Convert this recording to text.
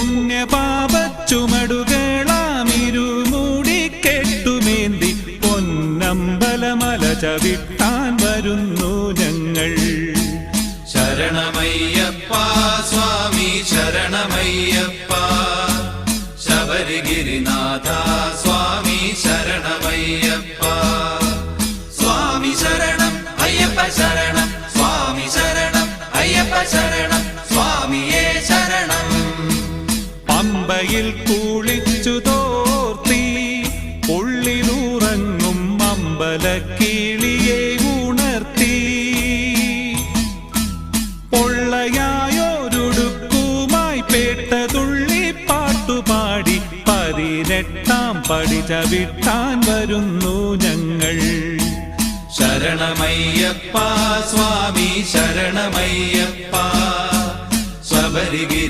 പുണ്യപാപച്ചുമടുകളാമിരുമൂടിക്കെട്ടുമേന്തി പൊന്നമ്പലമല ചവിട്ടാൻ വരുന്നു ഞങ്ങൾ. ശരണമയ്യപ്പ സ്വാമി ശരണമയ്യപ്പ, ശബരിഗിരിനാഥ സ്വാമി ശരണമയ്യപ്പ. സ്വാമി ശരണം അയ്യപ്പ ശരണം, സ്വാമി ശരണം അയ്യപ്പ ശരണം, സ്വാമിയേ ശരണം. പമ്പയിൽ കുളിച്ചു തോർത്തി ഉള്ളിലുറങ്ങും അമ്പലക്കിളിയെ ഉണർത്തി, പൊള്ളയായൊരുടുക്കുമായി പേട്ടതുള്ളി പാട്ടുപാടി 18ാം പടി ചവിട്ടാൻ വരുന്നു ഞങ്ങൾ. ശരണമയ്യപ്പ സ്വാമി ശരണമയ്യപ്പ, ശബരിഗിരി